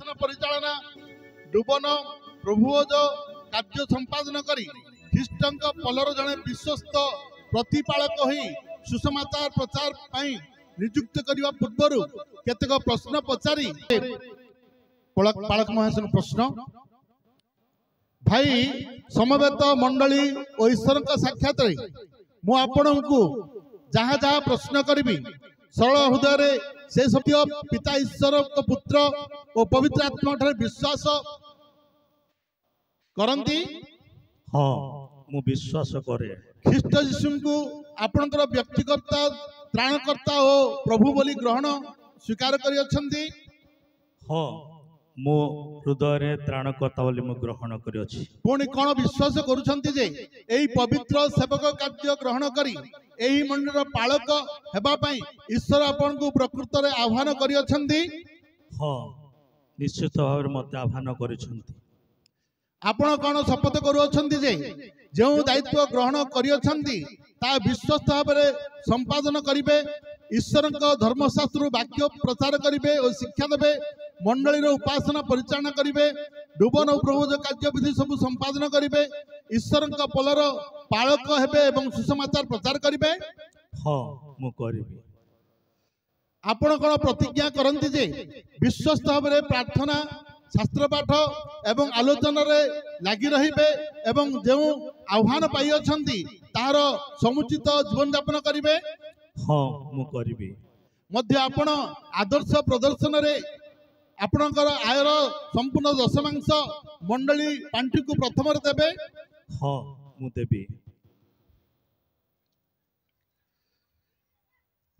उपासना परिचालना डुबन प्रभुज कार्य संपादन करी ख्रीष्टंक पलर जड़े विश्वस्त प्रतिपालक होई सुसमाचार प्रचार पाई नियुक्त करने पूर्व केतक प्रश्न पचारि पालक महासन प्रश्न भाई समवेत मंडली और ईश्वर साक्षात मु आपण को जहाँ जहाँ प्रश्न करी सरल हृदय से सत्य पिता ईश्वर पुत्र और पवित्र आत्मा ठारे विश्वास करंती। हाँ मु विश्वास करे ख्रीष्ट यीशु को आपणकर व्यक्तिगत त्राणकर्ता और प्रभु बोली ग्रहण स्वीकार करि अछंती। हाँ मो हृदय त्राणकर्ता बोली मु ग्रहण करि अछि। पुणी कोन विश्वास करूछंती जे एही पवित्र सेवक कार्य ग्रहण करी एही मंडलीर पालक हेबा पई ईश्वर आपन को प्रकृत रे आह्वान करि अछंती। हाँ निश्चित भाव मते आह्वान करिसंती। आपण कोन शपथ करू अछंती जे जो दायित्व ग्रहण करि अछंती ता विश्वस्त भाव रे संपादन करिवे ईश्वर धर्मशास्त्र वाक्य प्रचार करिवे और शिक्षा देवे मंडलीर उपासना परिचालना करिवे डुबन और प्रभुज कार्य विधि सब संपादन करिवे ईश्वर पलर पालक हेबे एवं सुसमाचार प्रचार करिवे। हाँ मु करिवे। आपण कोन प्रतिज्ञा करंती जे विश्वस्त भाव रे प्रार्थना शास्त्र पाठ एवं आलोचना रे लागि रहिबे एवं जो आह्वान पाई अछंती तार समुचित जीवन यापन करिवे। हाँ मु करिवे। मध्य आपण आदर्श प्रदर्शन रे आपणकर आयर संपूर्ण दशमांश मंडली पांठी को प्रथम देवे। हाँ मु देबी।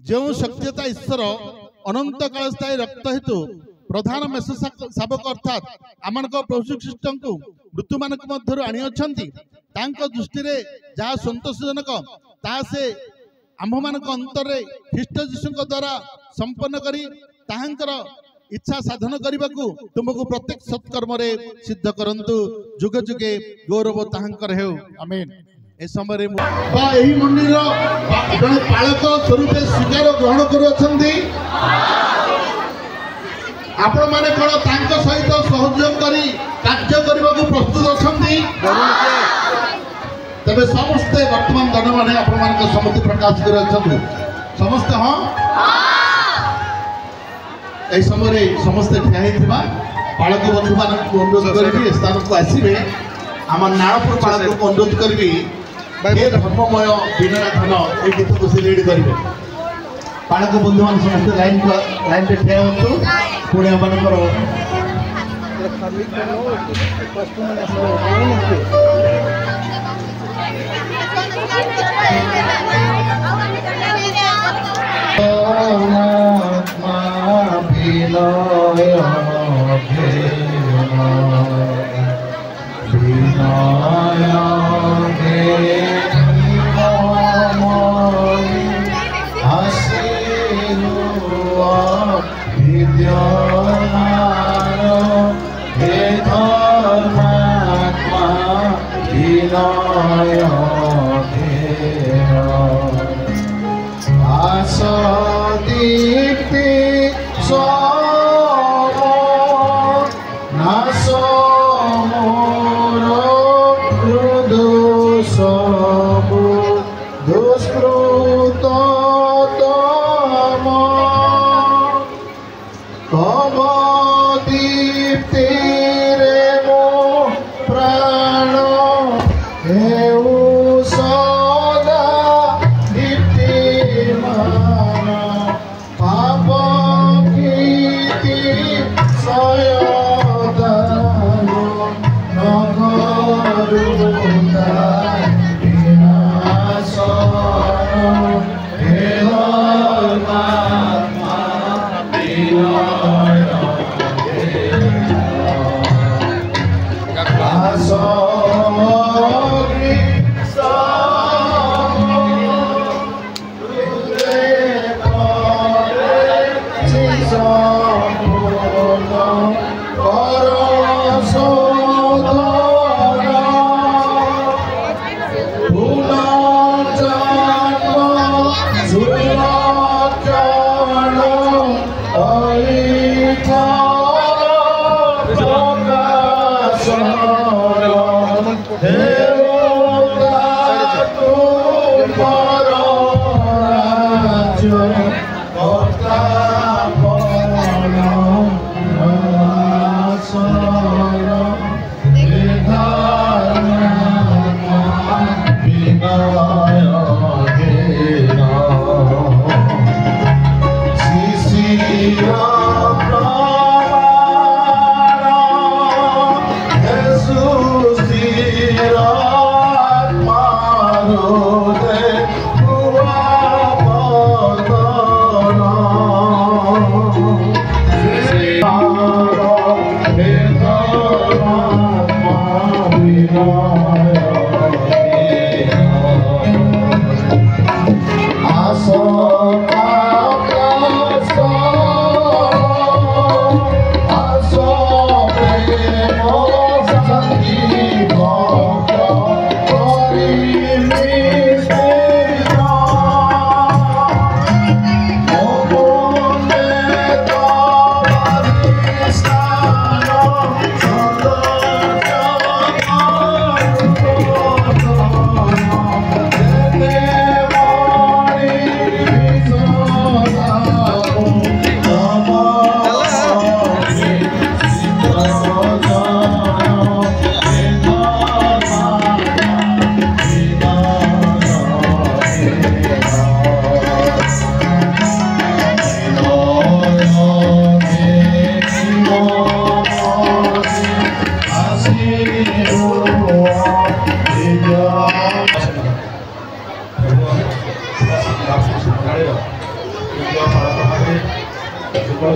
जो शक्यता ईश्वर अनंत काल स्थायी रक्त हेतु प्रधान मेष शावक अर्थात आम प्रभु ख्रीष्ट को मृत्यु मान मध्य आनी अछंती तांको दृष्टि रे जहाँ संतोषजनक ता से आम्भ मान अंतर ख्रीष्ट यीशु द्वारा संपन्न करी ताहांकर इच्छा साधन करने को तुमको प्रत्येक सत्कर्म रे सिद्ध करंतु जुगे जुगे गौरव ताहांकर हेउ आमेन। ए समय एही मंदिर जड़े पालक स्वरूप स्वीकार ग्रहण करुछंती आपण माने कोन तांको सहित सहयोग करी कार्य करने को प्रस्तुत अछंती। तबे समस्ते वर्तमान जन माने आपण मान सम्मति प्रकाश कर समस्ते हाँ ए समय समस्ते ठिया पालक बंधु मान अनुरोध करी स्थान को आसवे आम नाड़पुर पालक को अनुरोध करी धर्ममय विनयधन ये गीत को से लीड करेंगे। पालक बंधु मान समस्त लाइन पे ठिया हो पुणे आमर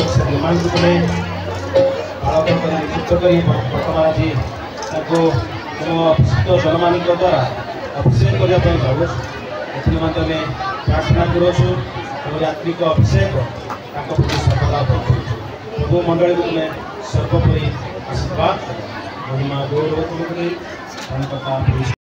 से निर्माण तुमे बालक कर नियुक्त कर बर्तमान आज तुम जनमान द्वारा अभिषेक करने भावुँ एमें प्रार्थना करोँ आत्मिक अभिषेक सर्वदा प्रभु मंडली को तुम्हें सर्वोपरि आशीर्वाद महिमा गौरव